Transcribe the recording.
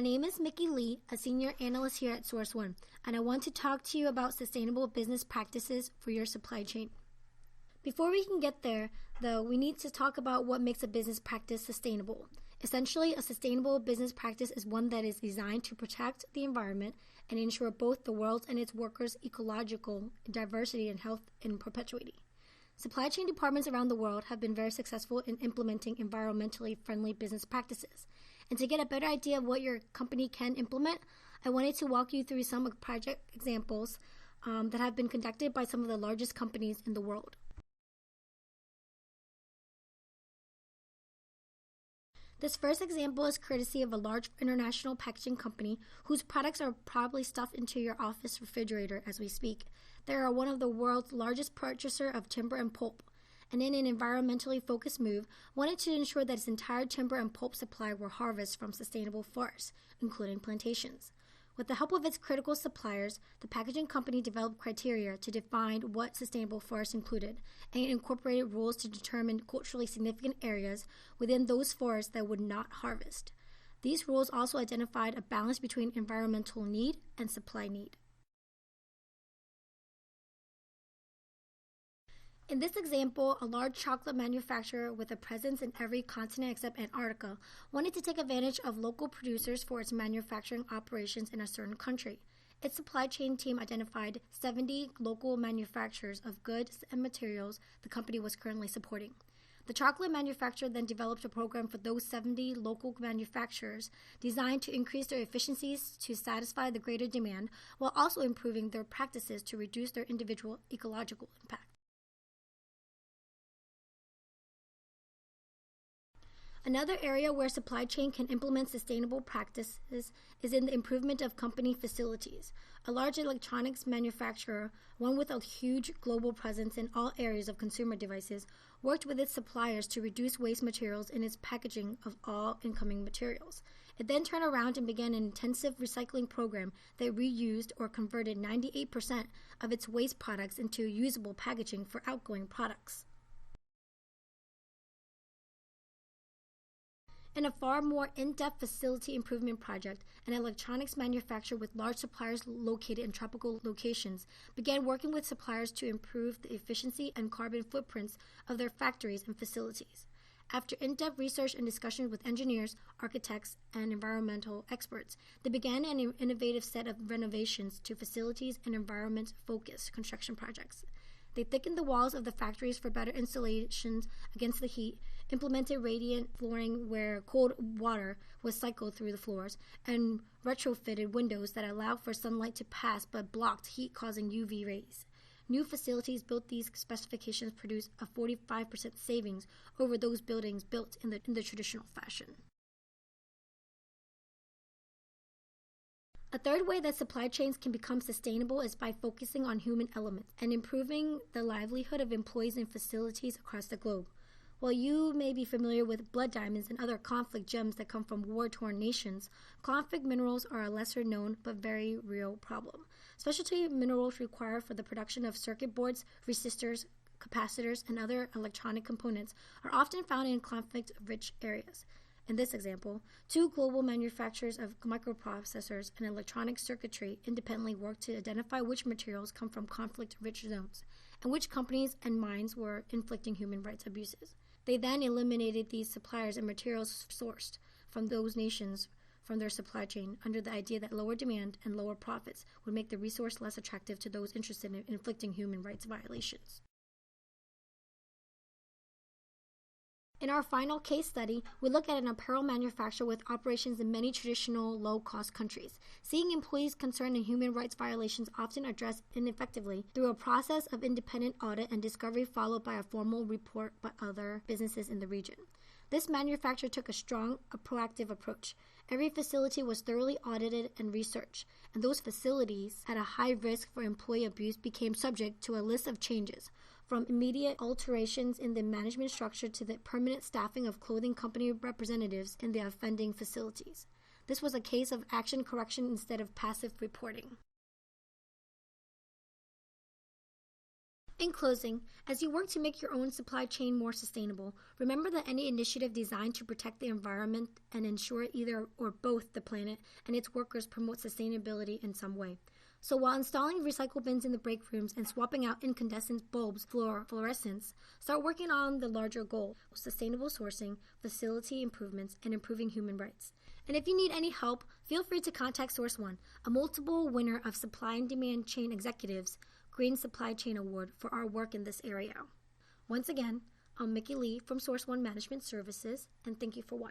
name is Micky Lee, a senior analyst here at Source One, and I want to talk to you about sustainable business practices for your supply chain. Before we can get there, though, we need to talk about what makes a business practice sustainable. Essentially, a sustainable business practice is one that is designed to protect the environment and ensure both the world's and its workers' ecological diversity and health in perpetuity. Supply chain departments around the world have been very successful in implementing environmentally friendly business practices. And to get a better idea of what your company can implement, I wanted to walk you through some project examples that have been conducted by some of the largest companies in the world. This first example is courtesy of a large international packaging company whose products are probably stuffed into your office refrigerator as we speak. They are one of the world's largest purchaser of timber and pulp, and in an environmentally focused move, wanted to ensure that its entire timber and pulp supply were harvested from sustainable forests, including plantations. With the help of its critical suppliers, the packaging company developed criteria to define what sustainable forests included, and incorporated rules to determine culturally significant areas within those forests that would not harvest. These rules also identified a balance between environmental need and supply need. In this example, a large chocolate manufacturer with a presence in every continent except Antarctica wanted to take advantage of local producers for its manufacturing operations in a certain country. Its supply chain team identified 70 local manufacturers of goods and materials the company was currently supporting. The chocolate manufacturer then developed a program for those 70 local manufacturers designed to increase their efficiencies to satisfy the greater demand while also improving their practices to reduce their individual ecological impact. Another area where supply chain can implement sustainable practices is in the improvement of company facilities. A large electronics manufacturer, one with a huge global presence in all areas of consumer devices, worked with its suppliers to reduce waste materials in its packaging of all incoming materials. It then turned around and began an intensive recycling program that reused or converted 98% of its waste products into usable packaging for outgoing products. In a far more in-depth facility improvement project, an electronics manufacturer with large suppliers located in tropical locations began working with suppliers to improve the efficiency and carbon footprints of their factories and facilities. After in-depth research and discussion with engineers, architects, and environmental experts, they began an innovative set of renovations to facilities and environment-focused construction projects. They thickened the walls of the factories for better insulations against the heat, implemented radiant flooring where cold water was cycled through the floors, and retrofitted windows that allowed for sunlight to pass but blocked heat-causing UV rays. New facilities built these specifications produced a 45% savings over those buildings built in the traditional fashion. A third way that supply chains can become sustainable is by focusing on human elements and improving the livelihood of employees in facilities across the globe. While you may be familiar with blood diamonds and other conflict gems that come from war-torn nations, conflict minerals are a lesser known but very real problem. Specialty minerals required for the production of circuit boards, resistors, capacitors, and other electronic components are often found in conflict-rich areas. In this example, two global manufacturers of microprocessors and electronic circuitry independently worked to identify which materials come from conflict-rich zones and which companies and mines were inflicting human rights abuses. They then eliminated these suppliers and materials sourced from those nations from their supply chain under the idea that lower demand and lower profits would make the resource less attractive to those interested in inflicting human rights violations. In our final case study, we look at an apparel manufacturer with operations in many traditional low-cost countries. Seeing employees concerned in human rights violations often addressed ineffectively through a process of independent audit and discovery followed by a formal report by other businesses in the region. This manufacturer took a strong, proactive approach. Every facility was thoroughly audited and researched, and those facilities at a high risk for employee abuse became subject to a list of changes, from immediate alterations in the management structure to the permanent staffing of clothing company representatives in the offending facilities. This was a case of action correction instead of passive reporting. In closing, as you work to make your own supply chain more sustainable, remember that any initiative designed to protect the environment and ensure either or both the planet and its workers promote sustainability in some way. So while installing recycle bins in the break rooms and swapping out incandescent bulbs for fluorescents, start working on the larger goal: sustainable sourcing, facility improvements, and improving human rights. And if you need any help, feel free to contact Source One, a multiple winner of Supply and Demand Chain Executives Green Supply Chain Award for our work in this area. Once again, I'm Micky Lee from Source One Management Services, and thank you for watching.